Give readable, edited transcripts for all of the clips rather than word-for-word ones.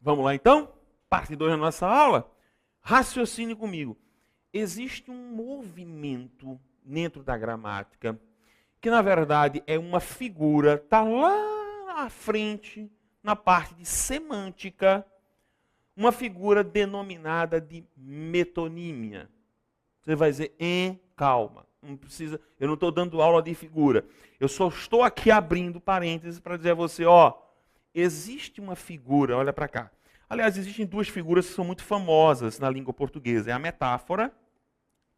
Vamos lá então? Parte 2 da nossa aula. Raciocine comigo. Existe um movimento dentro da gramática que, na verdade, é uma figura, está lá à frente, na parte de semântica, uma figura denominada de metonímia. Você vai dizer, calma, não precisa, eu não estou dando aula de figura. Eu só estou aqui abrindo parênteses para dizer a você, existe uma figura, olha para cá. Aliás, existem duas figuras que são muito famosas na língua portuguesa. É a metáfora,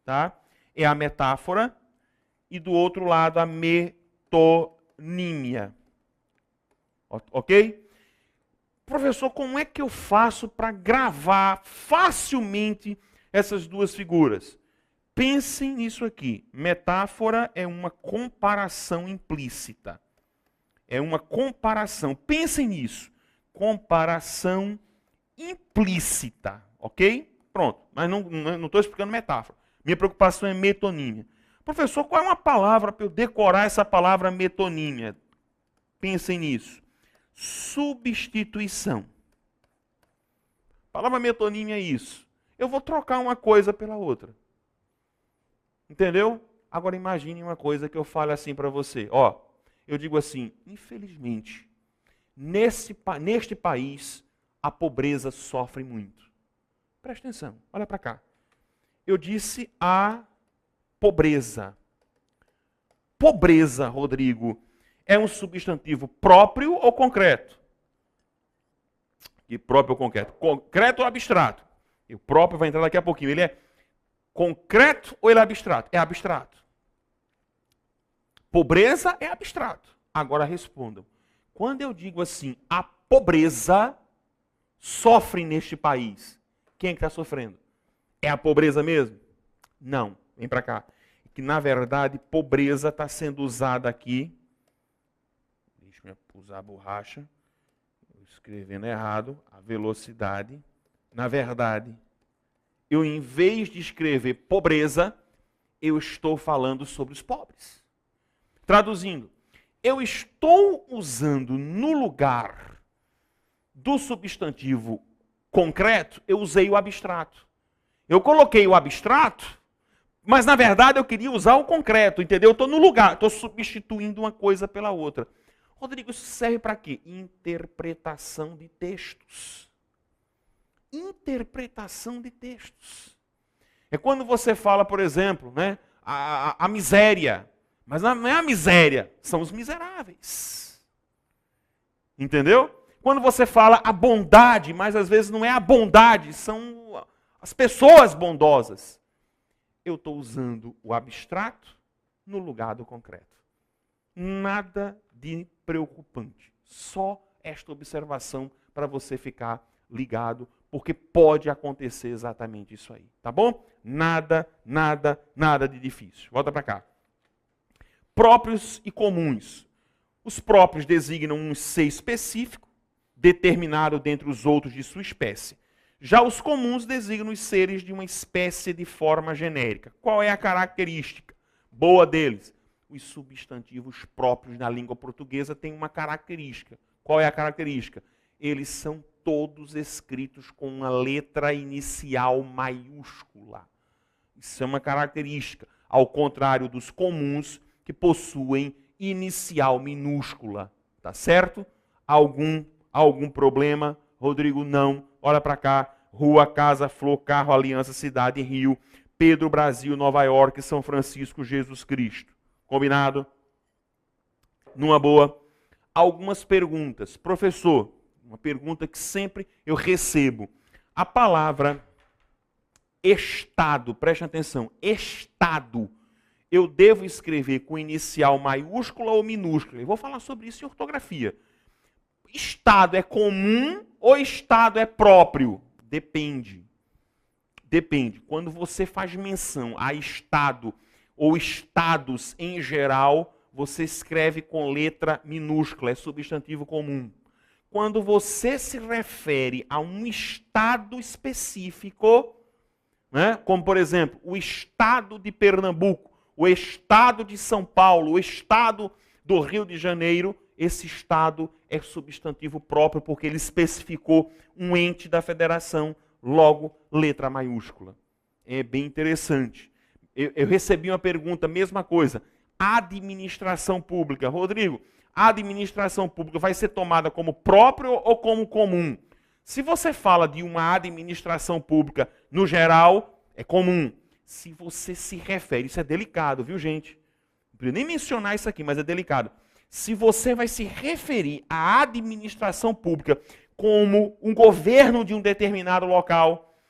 tá? É a metáfora e do outro lado a metonímia. Ok? Professor, como é que eu faço para gravar facilmente essas duas figuras? Pensem nisso aqui. Metáfora é uma comparação implícita. É uma comparação. Pensem nisso. Comparação implícita. Ok? Pronto. Mas não estou explicando metáfora. Minha preocupação é metonímia. Professor, qual é uma palavra para eu decorar essa palavra metonímia? Pensem nisso. Substituição. A palavra metonímia é isso. Eu vou trocar uma coisa pela outra. Entendeu? Agora imagine uma coisa que eu falo assim para você. Eu digo assim, infelizmente, neste país, a pobreza sofre muito. Presta atenção, olha para cá. Eu disse a pobreza. Pobreza, Rodrigo, é um substantivo próprio ou concreto? E próprio ou concreto? Concreto ou abstrato? E o próprio vai entrar daqui a pouquinho. Ele é concreto ou ele é abstrato? É abstrato. Pobreza é abstrato. Agora respondam. Quando eu digo assim, a pobreza sofre neste país, quem é que está sofrendo? É a pobreza mesmo? Não. Vem para cá. Que na verdade, pobreza está sendo usada aqui. Deixa eu usar a borracha. Escrevendo errado. A velocidade. Na verdade, eu em vez de escrever pobreza, eu estou falando sobre os pobres. Traduzindo, eu estou usando no lugar do substantivo concreto, eu usei o abstrato. Eu coloquei o abstrato, mas na verdade eu queria usar o concreto, entendeu? Eu estou no lugar, estou substituindo uma coisa pela outra. Rodrigo, isso serve para quê? Interpretação de textos. Interpretação de textos. É quando você fala, por exemplo, né, a miséria. Mas não é a miséria, são os miseráveis. Entendeu? Quando você fala a bondade, mas às vezes não é a bondade, são as pessoas bondosas. Eu estou usando o abstrato no lugar do concreto. Nada de preocupante. Só esta observação para você ficar ligado, porque pode acontecer exatamente isso aí. Tá bom? Nada de difícil. Volta para cá. Próprios e comuns. Os próprios designam um ser específico, determinado dentre os outros de sua espécie. Já os comuns designam os seres de uma espécie de forma genérica. Qual é a característica boa deles? Os substantivos próprios na língua portuguesa têm uma característica. Qual é a característica? Eles são todos escritos com uma letra inicial maiúscula. Isso é uma característica. Ao contrário dos comuns, que possuem inicial minúscula. Tá certo? Algum problema? Rodrigo, não. Olha para cá. Rua, casa, flor, carro, aliança, cidade, rio. Pedro, Brasil, Nova York, São Francisco, Jesus Cristo. Combinado? Numa boa. Algumas perguntas. Professor, uma pergunta que sempre eu recebo. A palavra estado, preste atenção, estado, eu devo escrever com inicial maiúscula ou minúscula? Eu vou falar sobre isso em ortografia. Estado é comum ou estado é próprio? Depende. Depende. Quando você faz menção a estado ou estados em geral, você escreve com letra minúscula, é substantivo comum. Quando você se refere a um estado específico, né, como por exemplo, o estado de Pernambuco, o estado de São Paulo, o estado do Rio de Janeiro, esse Estado é substantivo próprio, porque ele especificou um ente da federação, logo, letra maiúscula. É bem interessante. Eu recebi uma pergunta, mesma coisa. Administração pública. Rodrigo, a administração pública vai ser tomada como próprio ou como comum? Se você fala de uma administração pública no geral, é comum. Se você se refere, isso é delicado, viu, gente? Não preciso nem mencionar isso aqui, mas é delicado. Se você vai se referir à administração pública como um governo de um determinado local,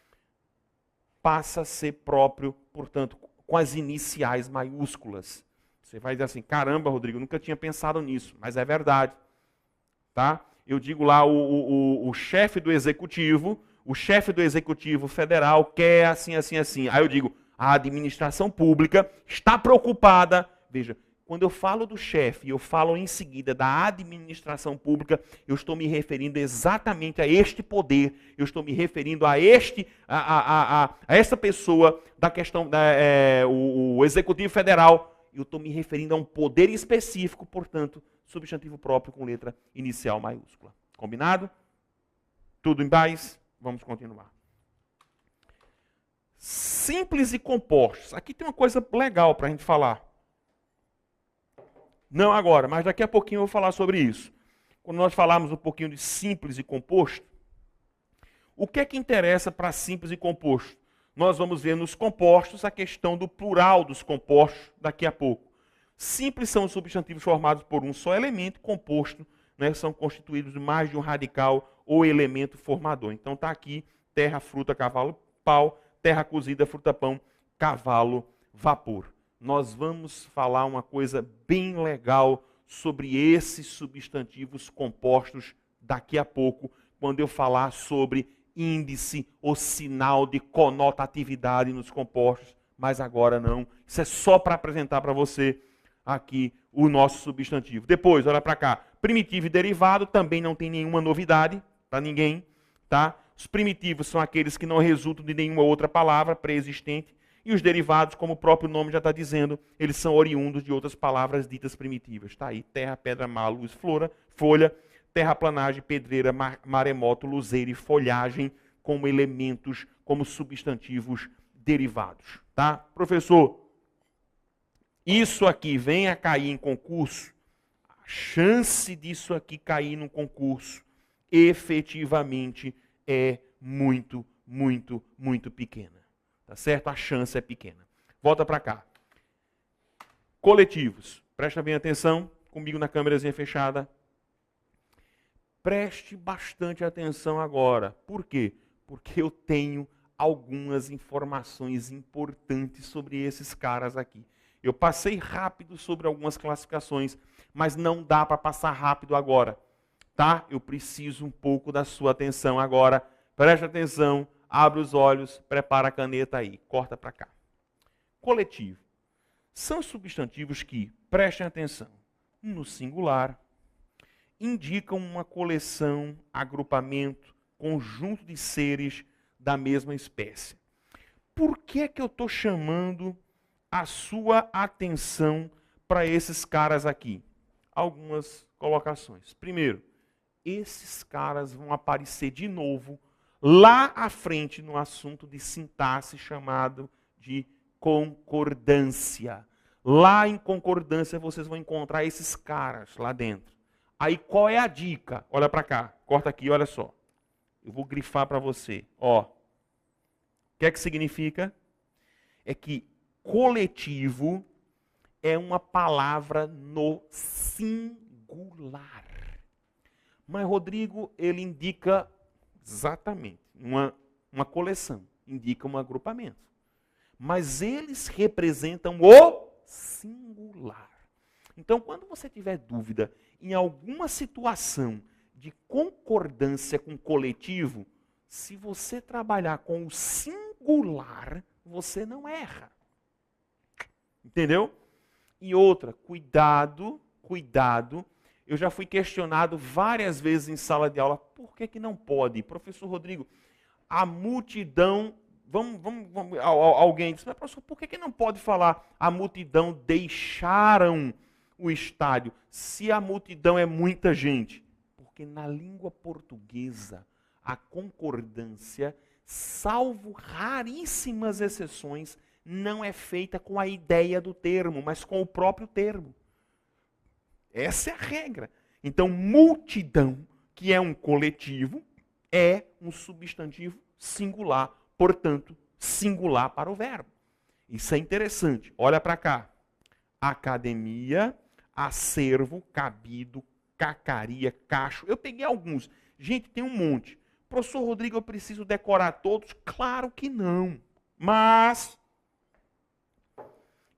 passa a ser próprio, portanto, com as iniciais maiúsculas. Você vai dizer assim, caramba, Rodrigo, eu nunca tinha pensado nisso, mas é verdade. Tá? Eu digo lá, o chefe do executivo federal quer assim, assim, assim. Aí eu digo, a administração pública está preocupada. Veja, quando eu falo do chefe e eu falo em seguida da administração pública, eu estou me referindo exatamente a este poder, eu estou me referindo a essa pessoa da questão, o executivo federal, eu estou me referindo a um poder específico, portanto, substantivo próprio com letra inicial maiúscula. Combinado? Tudo em paz? Vamos continuar. Simples e compostos. Aqui tem uma coisa legal para a gente falar. Não agora, mas daqui a pouquinho eu vou falar sobre isso. Quando nós falarmos um pouquinho de simples e composto, o que é que interessa para simples e composto? Nós vamos ver nos compostos a questão do plural dos compostos daqui a pouco. Simples são os substantivos formados por um só elemento, composto, né, são constituídos de mais de um radical ou elemento formador. Então está aqui terra, fruta, cavalo, pau, terra cozida, fruta, pão, cavalo, vapor. Nós vamos falar uma coisa bem legal sobre esses substantivos compostos daqui a pouco, quando eu falar sobre índice ou sinal de conotatividade nos compostos, mas agora não. Isso é só para apresentar para você aqui o nosso substantivo. Depois, olha para cá, primitivo e derivado também não tem nenhuma novidade para ninguém, tá? Os primitivos são aqueles que não resultam de nenhuma outra palavra pré-existente. E os derivados, como o próprio nome já está dizendo, eles são oriundos de outras palavras ditas primitivas. Está aí, terra, pedra, mar, luz, folha, terraplanagem, pedreira, maremoto, luzeiro e folhagem, como elementos, como substantivos derivados. Tá? Professor, isso aqui vem a cair em concurso? A chance disso aqui cair no concurso efetivamente é muito, muito, muito pequena. Tá certo? A chance é pequena. Volta para cá. Coletivos. Presta bem atenção, comigo na câmerazinha fechada. Preste bastante atenção agora. Por quê? Porque eu tenho algumas informações importantes sobre esses caras aqui. Eu passei rápido sobre algumas classificações, mas não dá para passar rápido agora. Tá? Eu preciso um pouco da sua atenção agora. Preste atenção. Abre os olhos, prepara a caneta aí, corta para cá. Coletivo. São substantivos que, prestem atenção, no singular, indicam uma coleção, agrupamento, conjunto de seres da mesma espécie. Por que é que eu estou chamando a sua atenção para esses caras aqui? Algumas colocações. Primeiro, esses caras vão aparecer de novo lá à frente no assunto de sintaxe chamado de concordância. Lá em concordância vocês vão encontrar esses caras lá dentro. Aí qual é a dica? Olha para cá, corta aqui, olha só. Eu vou grifar para você. Ó. O que é que significa? É que coletivo é uma palavra no singular. Mas Rodrigo, ele indica exatamente uma coleção, indica um agrupamento. Mas eles representam o singular. Então, quando você tiver dúvida em alguma situação de concordância com coletivo, se você trabalhar com o singular, você não erra. Entendeu? E outra, cuidado, cuidado. Eu já fui questionado várias vezes em sala de aula, por que não pode? Professor Rodrigo, a multidão, alguém disse, mas professor, por que não pode falar? A multidão deixaram o estádio, se a multidão é muita gente? Porque na língua portuguesa, a concordância, salvo raríssimas exceções, não é feita com a ideia do termo, mas com o próprio termo. Essa é a regra. Então, multidão, que é um coletivo, é um substantivo singular, portanto, singular para o verbo. Isso é interessante. Olha para cá. Academia, acervo, cabido, cacaria, cacho. Eu peguei alguns. Gente, tem um monte. Professor Rodrigo, eu preciso decorar todos? Claro que não. Mas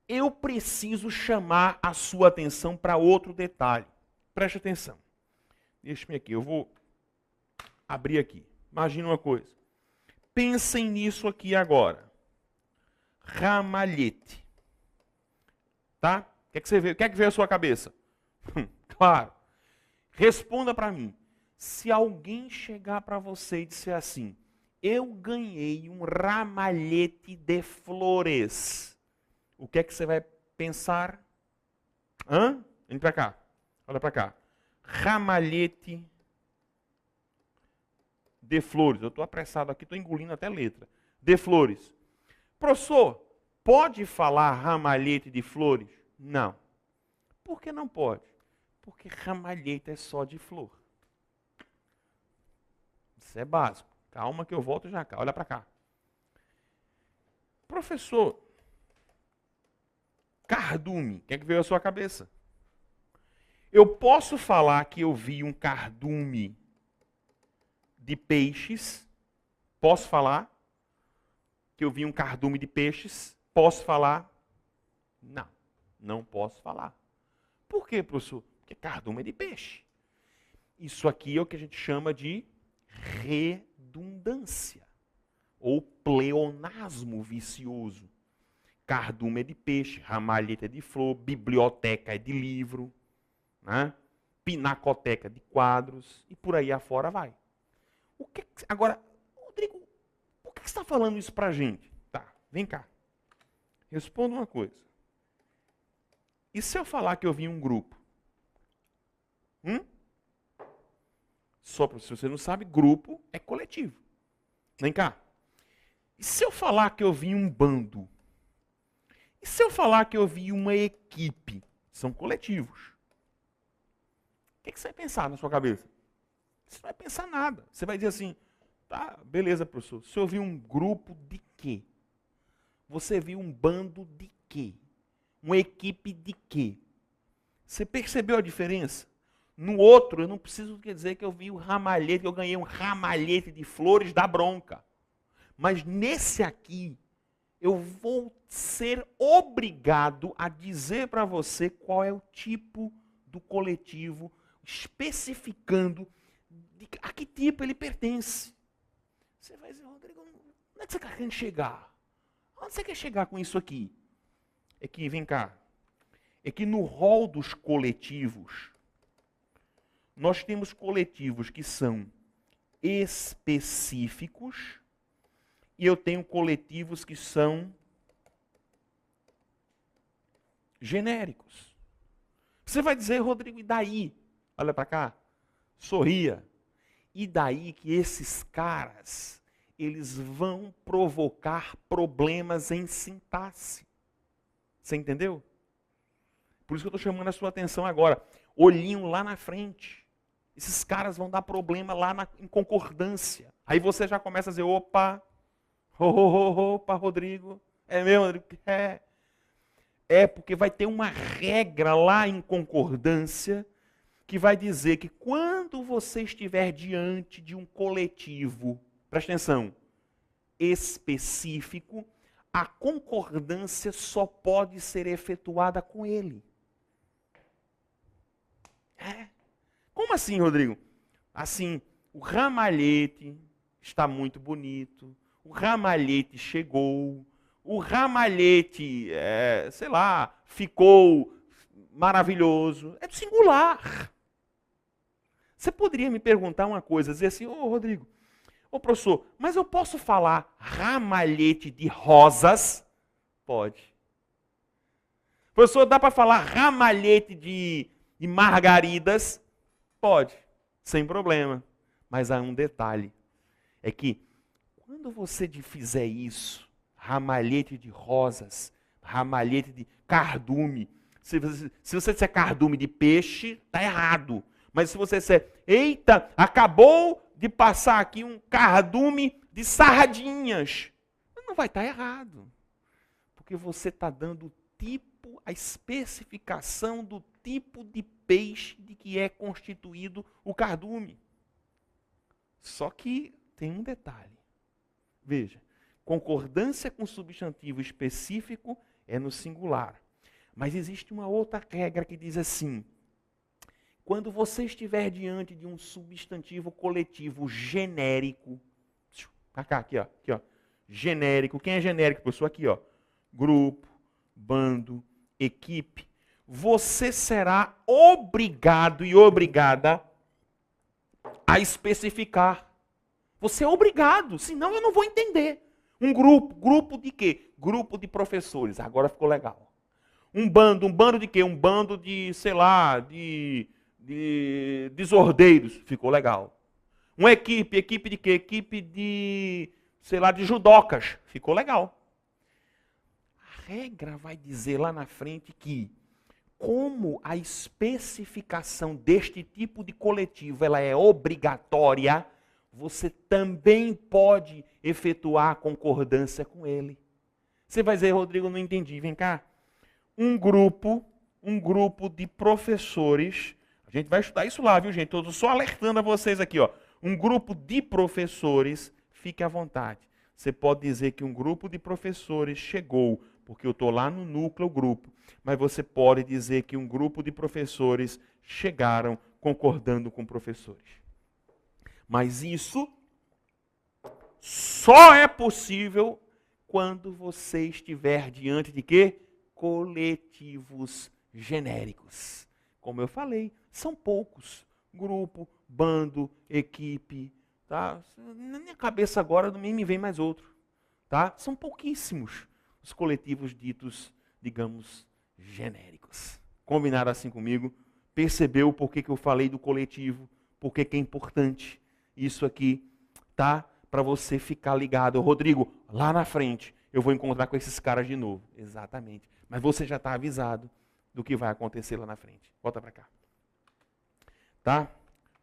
eu preciso chamar a sua atenção para outro detalhe. Preste atenção. Deixa-me aqui, eu vou abrir aqui. Imagina uma coisa. Pensem nisso aqui agora. Ramalhete. Tá? O que é que você vê? O que é que veio à sua cabeça? Claro. Responda para mim. Se alguém chegar para você e disser assim, eu ganhei um ramalhete de flores, o que é que você vai pensar? Hã? Vem para cá. Olha para cá. Ramalhete de flores. Eu estou apressado aqui, estou engolindo até letra. De flores. Professor, pode falar ramalhete de flores? Não. Por que não pode? Porque ramalhete é só de flor. Isso é básico. Calma que eu volto já cá. Olha para cá. Professor, cardume, o que é que veio à sua cabeça? Eu posso falar que eu vi um cardume de peixes? Posso falar que eu vi um cardume de peixes? Posso falar? Não, não posso falar. Por quê, professor? Porque cardume é de peixe. Isso aqui é o que a gente chama de redundância ou pleonasmo vicioso. Cardume é de peixe, ramalhete é de flor, biblioteca é de livro, né? Pinacoteca de quadros e por aí afora vai. Agora, Rodrigo, por que você está falando isso para a gente? Tá, vem cá. Responda uma coisa. E se eu falar que eu vi um grupo? Só para se você não sabe, grupo é coletivo. Vem cá. E se eu falar que eu vi um bando? E se eu falar que eu vi uma equipe? São coletivos. O que você vai pensar na sua cabeça? Você não vai pensar nada. Você vai dizer assim, tá, beleza, professor. Você ouviu um grupo de quê? Você viu um bando de quê? Uma equipe de quê? Você percebeu a diferença? No outro, eu não preciso dizer que eu vi o ramalhete, que eu ganhei um ramalhete de flores da bronca. Mas nesse aqui, eu vou ser obrigado a dizer para você qual é o tipo do coletivo, especificando a que tipo ele pertence. Você vai dizer, Rodrigo, onde é que você está querendo chegar? Onde você quer chegar com isso aqui? É que, vem cá, é que no rol dos coletivos, nós temos coletivos que são específicos e eu tenho coletivos que são genéricos. Você vai dizer, Rodrigo, e daí? Olha para cá, sorria. E daí que esses caras, eles vão provocar problemas em sintaxe. Você entendeu? Por isso que eu estou chamando a sua atenção agora. Olhinho lá na frente. Esses caras vão dar problema lá em concordância. Aí você já começa a dizer, opa, opa, Rodrigo. É mesmo, Rodrigo? É porque vai ter uma regra lá em concordância que vai dizer que quando você estiver diante de um coletivo, presta atenção, específico, a concordância só pode ser efetuada com ele. Como assim, Rodrigo? Assim, o ramalhete está muito bonito, o ramalhete chegou, o ramalhete, sei lá, ficou maravilhoso. É do singular. Você poderia me perguntar uma coisa, dizer assim, Rodrigo, professor, mas eu posso falar ramalhete de rosas? Pode. Professor, dá para falar ramalhete de margaridas? Pode, sem problema. Mas há um detalhe. É que quando você fizer isso, ramalhete de rosas, ramalhete de cardume, se você disser cardume de peixe, está errado. Mas se você disser, eita, acabou de passar aqui um cardume de sardinhas, não vai estar errado. Porque você está dando o tipo, a especificação do tipo de peixe de que é constituído o cardume. Só que tem um detalhe. Veja, concordância com substantivo específico é no singular. Mas existe uma outra regra que diz assim: quando você estiver diante de um substantivo coletivo genérico, aqui, ó, genérico. Quem é genérico, professor? Aqui, ó, grupo, bando, equipe. Você será obrigado e obrigada a especificar. Você é obrigado, senão eu não vou entender. Um grupo de quê? Grupo de professores. Agora ficou legal. Um bando de quê? Um bando de, sei lá, de desordeiros. Ficou legal. Uma equipe de quê? Equipe de, sei lá, de judocas. Ficou legal. A regra vai dizer lá na frente que, como a especificação deste tipo de coletivo ela é obrigatória, você também pode efetuar a concordância com ele. Você vai dizer, Rodrigo, não entendi. Vem cá. Um grupo de professores, a gente vai estudar isso lá, viu, gente? Estou só alertando a vocês aqui, ó. Um grupo de professores, fique à vontade. Você pode dizer que um grupo de professores chegou, porque eu estou lá no núcleo grupo. Mas você pode dizer que um grupo de professores chegaram concordando com professores. Mas isso só é possível quando você estiver diante de quê? Coletivos genéricos. Como eu falei, são poucos. Grupo, bando, equipe. Tá? Na minha cabeça agora não me vem mais outro. Tá? São pouquíssimos os coletivos ditos, digamos, genéricos. Combinaram assim comigo? Percebeu por que eu falei do coletivo? Por que é importante? Isso aqui, tá? Para você ficar ligado. Rodrigo, lá na frente eu vou encontrar com esses caras de novo. Exatamente. Mas você já está avisado do que vai acontecer lá na frente. Volta para cá. Tá?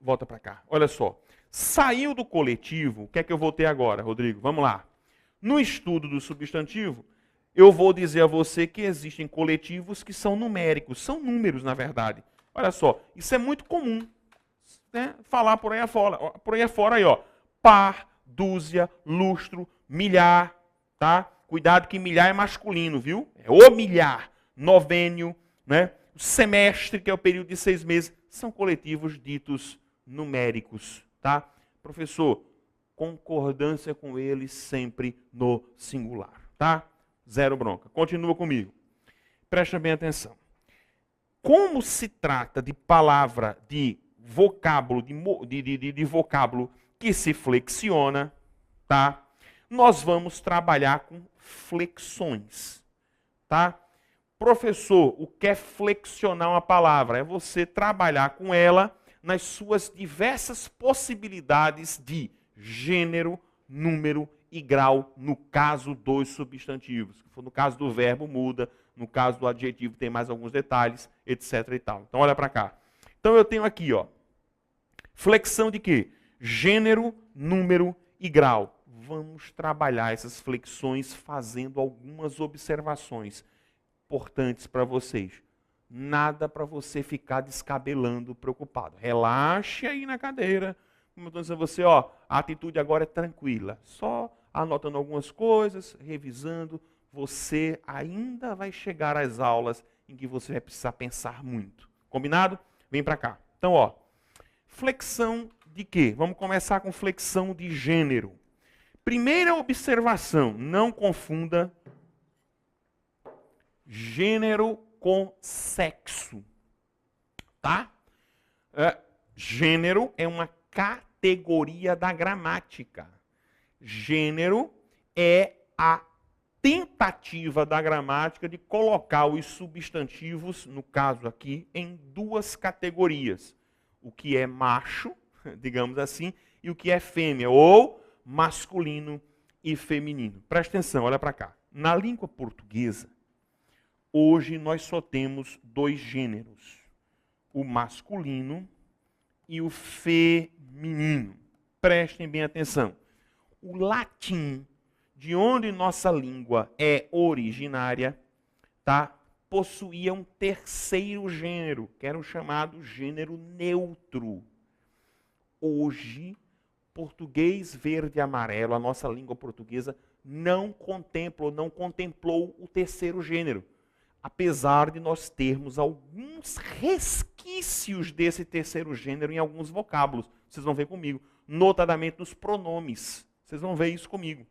Volta para cá. Olha só. Saiu do coletivo, o que é que eu vou ter agora, Rodrigo? Vamos lá. No estudo do substantivo, eu vou dizer a você que existem coletivos que são numéricos. São números, na verdade. Olha só, isso é muito comum. Né? Falar por aí afora aí, ó. Par, dúzia, lustro, milhar, tá? Cuidado que milhar é masculino, viu? É o milhar, novênio, né? O semestre, que é o período de 6 meses, são coletivos ditos numéricos, tá? Professor, concordância com eles sempre no singular, tá? Zero bronca. Continua comigo. Presta bem atenção. Como se trata de palavra de vocábulo, de vocábulo que se flexiona, tá? Nós vamos trabalhar com flexões, tá? Professor, o que é flexionar uma palavra? É você trabalhar com ela nas suas diversas possibilidades de gênero, número e grau, no caso dos substantivos. No caso do verbo muda, no caso do adjetivo tem mais alguns detalhes, etc. e tal. Então olha para cá. Então eu tenho aqui, ó, flexão de quê? Gênero, número e grau. Vamos trabalhar essas flexões fazendo algumas observações importantes para vocês. Nada para você ficar descabelando, preocupado. Relaxe aí na cadeira. Como eu estou dizendo a você, ó, a atitude agora é tranquila. Só anotando algumas coisas, revisando. Você ainda vai chegar às aulas em que você vai precisar pensar muito. Combinado? Vem para cá. Então, ó, flexão de quê? Vamos começar com flexão de gênero. Primeira observação, não confunda gênero com sexo, tá? Gênero é uma categoria da gramática. Gênero é a tentativa da gramática de colocar os substantivos, no caso aqui, em duas categorias. O que é macho, digamos assim, e o que é fêmea, ou masculino e feminino. Presta atenção, olha para cá. Na língua portuguesa, hoje nós só temos dois gêneros, o masculino e o feminino. Prestem bem atenção. O latim, de onde nossa língua é originária, tá? Possuía um terceiro gênero, que era o chamado gênero neutro. Hoje, português verde e amarelo, a nossa língua portuguesa, não contempla, não contemplou o terceiro gênero. Apesar de nós termos alguns resquícios desse terceiro gênero em alguns vocábulos. Vocês vão ver comigo. Notadamente nos pronomes. Vocês vão ver isso comigo.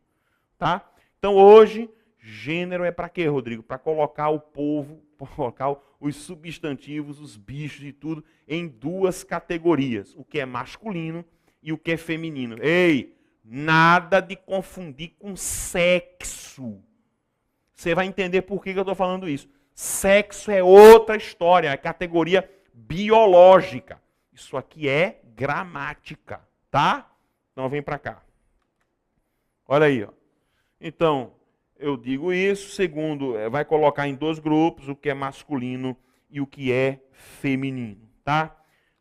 Tá? Então hoje, gênero é para quê, Rodrigo? Para colocar o povo, colocar os substantivos, os bichos e tudo, em duas categorias. O que é masculino e o que é feminino. Ei, nada de confundir com sexo. Você vai entender por que eu estou falando isso. Sexo é outra história, é categoria biológica. Isso aqui é gramática, tá? Então vem para cá. Olha aí, ó. Então, eu digo isso, segundo, vai colocar em dois grupos, o que é masculino e o que é feminino, tá?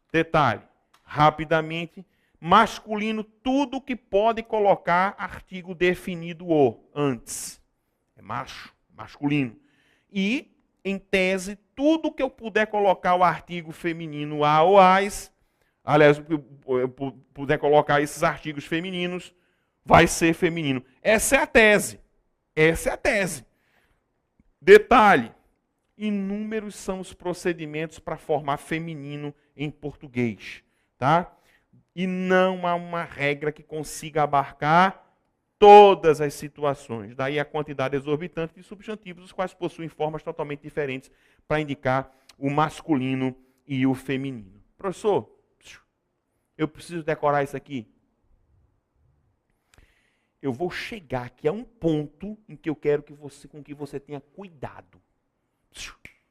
Detalhe, rapidamente, masculino, tudo que pode colocar artigo definido o antes. É macho, masculino. E, em tese, tudo que eu puder colocar o artigo feminino a ou as, aliás, eu puder colocar esses artigos femininos, vai ser feminino. Essa é a tese. Essa é a tese. Detalhe, inúmeros são os procedimentos para formar feminino em português, tá? E não há uma regra que consiga abarcar todas as situações. Daí a quantidade exorbitante de substantivos, os quais possuem formas totalmente diferentes para indicar o masculino e o feminino. Professor, eu preciso decorar isso aqui? Eu vou chegar aqui a um ponto em que eu quero com que você tenha cuidado.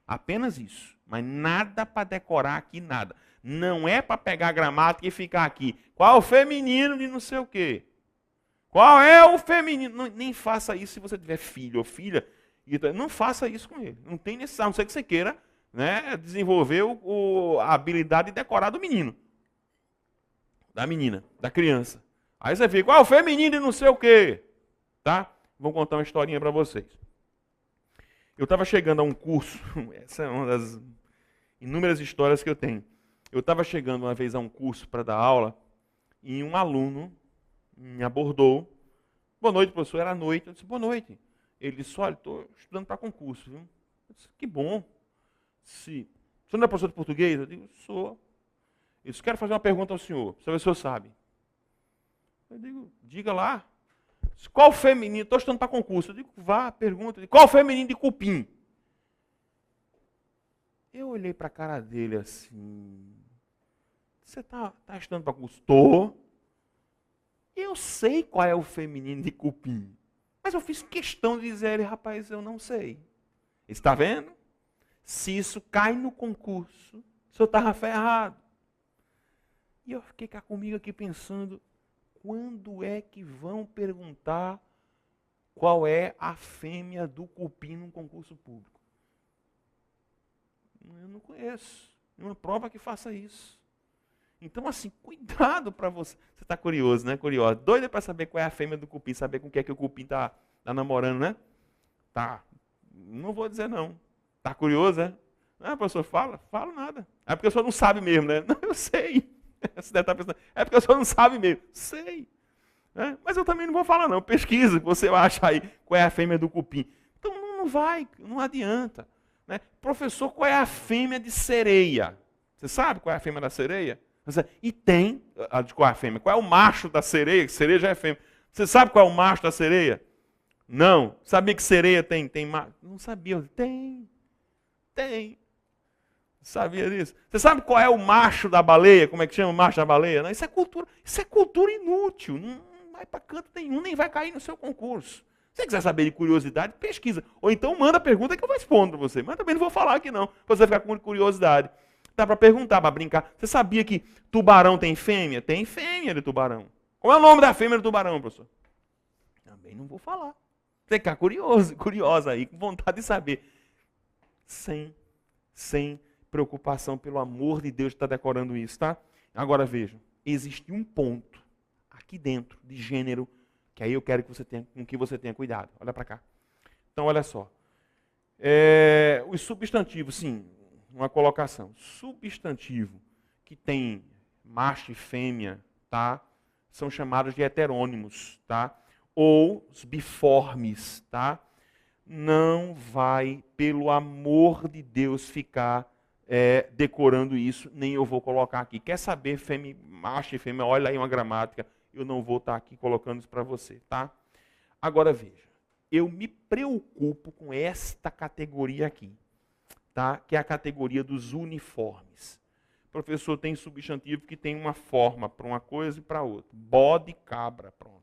Apenas isso. Mas nada para decorar aqui, nada. Não é para pegar a gramática e ficar aqui. Qual é o feminino de não sei o quê? Qual é o feminino? Não, nem faça isso se você tiver filho ou filha. Não faça isso com ele. Não tem necessidade, a não ser que você queira, né, desenvolver a habilidade de decorar do menino. Da menina, da criança. Aí você fica, o feminino e não sei o quê. Tá? Vou contar uma historinha para vocês. Eu estava chegando a um curso, essa é uma das inúmeras histórias que eu tenho. Eu estava chegando uma vez a um curso para dar aula, e um aluno me abordou. Boa noite, professor. Era noite. Eu disse, boa noite. Ele disse, olha, estou estudando para concurso. Viu? Eu disse, que bom. Você não é professor de português? Eu digo, sou. Eu disse, quero fazer uma pergunta ao senhor, para ver se o senhor sabe. Eu digo, diga lá. Qual feminino? Estou estudando para concurso. Eu digo, vá, pergunta. Qual feminino de cupim? Eu olhei para a cara dele assim. Você está estudando para concurso? Estou. Eu sei qual é o feminino de cupim. Mas eu fiz questão de dizer a ele, rapaz, eu não sei. Está vendo? Se isso cai no concurso, o senhor estava ferrado. E eu fiquei cá comigo aqui pensando, quando é que vão perguntar qual é a fêmea do cupim num concurso público? Eu não conheço nenhuma prova que faça isso. Então, assim, cuidado para você. Você está curioso, né? Curioso. Doido para saber qual é a fêmea do cupim, saber com o que o cupim está namorando, né? Tá. Não vou dizer não. Tá curioso, né? Ah, professor, fala nada. É porque o senhor não sabe mesmo, né? Não, eu sei. Você deve estar pensando, é porque o senhor não sabe mesmo. Sei. É, mas eu também não vou falar não. Pesquisa, que você acha aí qual é a fêmea do cupim. Então não vai, não adianta. Né? Professor, qual é a fêmea de sereia? Você sabe qual é a fêmea da sereia? E tem, qual é a fêmea? Qual é o macho da sereia? Sereia já é fêmea. Você sabe qual é o macho da sereia? Não. Sabia que sereia tem macho? Não sabia. Tem. Sabia disso? Você sabe qual é o macho da baleia? Como é que chama o macho da baleia? Não, isso é cultura inútil. Não vai para canto nenhum, nem vai cair no seu concurso. Se você quiser saber de curiosidade, pesquisa. Ou então manda a pergunta que eu respondo para você. Mas também não vou falar aqui não, para você ficar com curiosidade. Dá para perguntar, para brincar. Você sabia que tubarão tem fêmea? Tem fêmea de tubarão. Qual é o nome da fêmea do tubarão, professor? Também não vou falar. Você ficar curioso, curiosa aí, com vontade de saber. Sem preocupação, pelo amor de Deus, está decorando isso, tá? Agora vejam, existe um ponto aqui dentro de gênero que aí eu quero que você tenha cuidado. Olha para cá. Então, olha só. Os substantivos, sim, uma colocação. Substantivo que tem macho e fêmea, tá? São chamados de heterônimos, tá? Ou os biformes, tá? Não vai, pelo amor de Deus, ficar decorando isso, nem eu vou colocar aqui. Quer saber macho e fêmea? Olha aí uma gramática. Eu não vou estar aqui colocando isso para você, tá? Agora veja, eu me preocupo com esta categoria aqui, tá? Que é a categoria dos uniformes. Professor, tem substantivo que tem uma forma para uma coisa e para outra. Bode, cabra, pronto.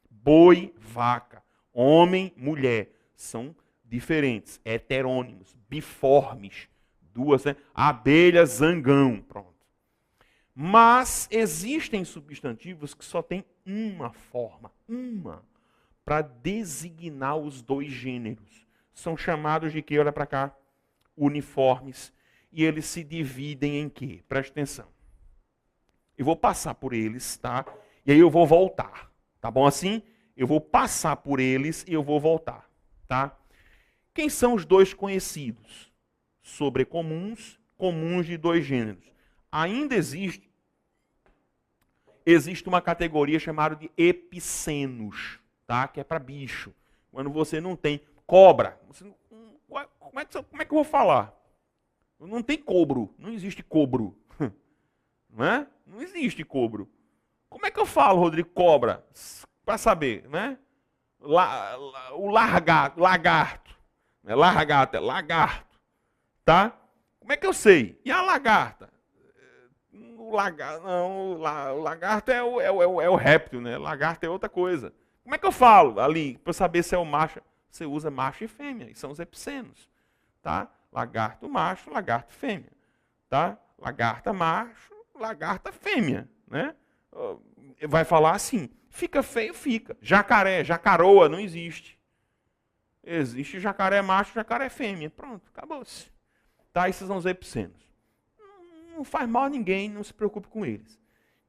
Boi, vaca. Homem, mulher. São diferentes, heterônimos, biformes. Duas, né? Abelha, zangão, pronto. Mas existem substantivos que só têm uma forma, para designar os dois gêneros. São chamados de quê? Olha para cá. Uniformes. E eles se dividem em quê? Presta atenção. Eu vou passar por eles, tá? E aí eu vou voltar. Tá bom assim? Eu vou passar por eles e eu vou voltar, tá? Quem são os dois conhecidos? Sobrecomuns, comuns de dois gêneros. Ainda existe uma categoria chamada de epicenos, tá? Que é para bicho. Quando você não tem cobra, como é que eu vou falar? Não tem cobro, não existe cobro. Não é? Não existe cobro. Como é que eu falo, Rodrigo, cobra? Para saber, né? O lagarto. Não é lagarto, é lagarto. Tá? Como é que eu sei? E a lagarta? O lagarto é o réptil, né? Lagarto é outra coisa. Como é que eu falo ali, para saber se é o macho? Você usa macho e fêmea, e são os epicenos. Tá? Lagarto macho, lagarto fêmea. Tá? Lagarta macho, lagarta fêmea. Né? Vai falar assim, fica feio, fica. Jacaré, jacaroa, não existe. Existe jacaré macho, jacaré fêmea. Pronto, acabou-se. Tá? Esses são os epicenos. Não faz mal a ninguém, não se preocupe com eles.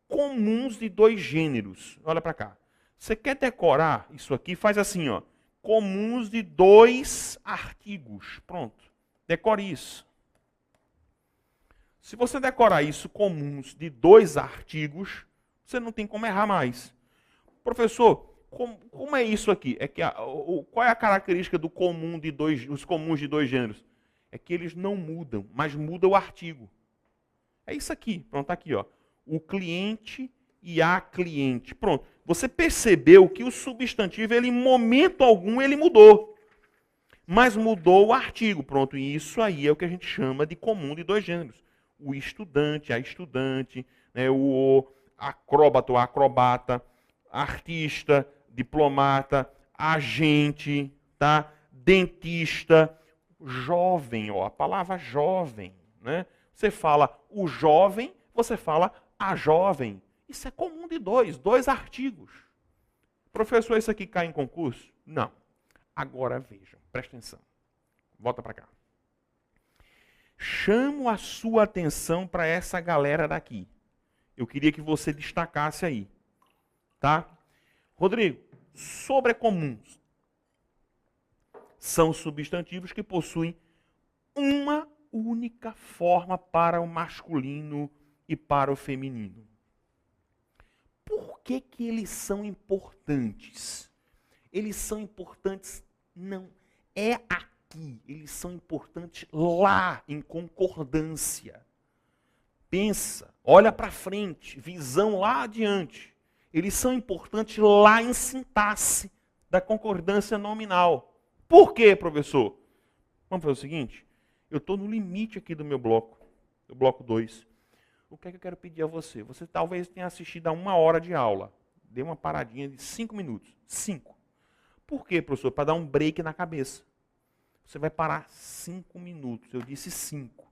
Comuns de dois gêneros. Olha para cá. Você quer decorar isso aqui? Faz assim, ó. Comuns de dois artigos. Pronto. Decore isso. Se você decorar isso, comuns de dois artigos, você não tem como errar mais. Professor, como é isso aqui? É que qual é a característica do comum de os comuns de dois gêneros? É que eles não mudam, mas muda o artigo. É isso aqui. Pronto, tá aqui, ó. O cliente e a cliente. Pronto. Você percebeu que o substantivo, ele, em momento algum, ele mudou. Mas mudou o artigo. Pronto, e isso aí é o que a gente chama de comum de dois gêneros. O estudante, a estudante, né, o acróbata, a acrobata, artista, diplomata, agente, tá? Dentista, jovem, ó, a palavra jovem, né? Você fala o jovem, você fala a jovem. Isso é comum de dois artigos. Professor, isso aqui cai em concurso? Não. Agora vejam, presta atenção. Volta para cá. Chamo a sua atenção para essa galera daqui. Eu queria que você destacasse aí. Tá? Rodrigo, sobrecomuns são substantivos que possuem uma única forma para o masculino e para o feminino. Por que eles são importantes? Eles são importantes, não é aqui, eles são importantes lá, em concordância. Pensa, olha para frente, visão lá adiante. Eles são importantes lá em sintaxe da concordância nominal. Por quê, professor? Vamos fazer o seguinte, eu estou no limite aqui do meu bloco, do bloco 2. O que é que eu quero pedir a você? Você talvez tenha assistido a 1 hora de aula. Dê uma paradinha de 5 minutos. 5. Por quê, professor? Para dar um break na cabeça. Você vai parar 5 minutos. Eu disse 5.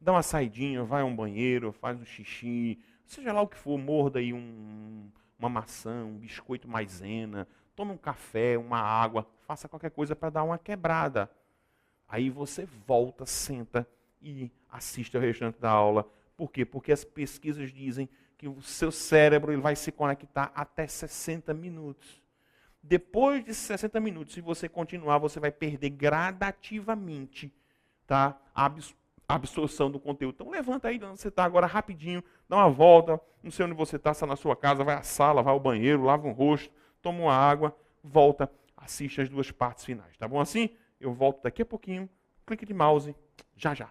Dá uma saidinha, vai a um banheiro, faz um xixi, seja lá o que for, morda aí uma maçã, um biscoito maisena, toma um café, uma água, faça qualquer coisa para dar uma quebrada. Aí você volta, senta e assiste ao restante da aula. Por quê? Porque as pesquisas dizem que o seu cérebro ele vai se conectar até 60 minutos. Depois de 60 minutos, se você continuar, você vai perder gradativamente, tá, a absorção do conteúdo. Então levanta aí de onde você está agora rapidinho, dá uma volta, não sei onde você está na sua casa, vai à sala, vai ao banheiro, lava um rosto, toma uma água, volta, assiste as 2 partes finais. Tá bom assim? Eu volto daqui a pouquinho, clique de mouse, já já.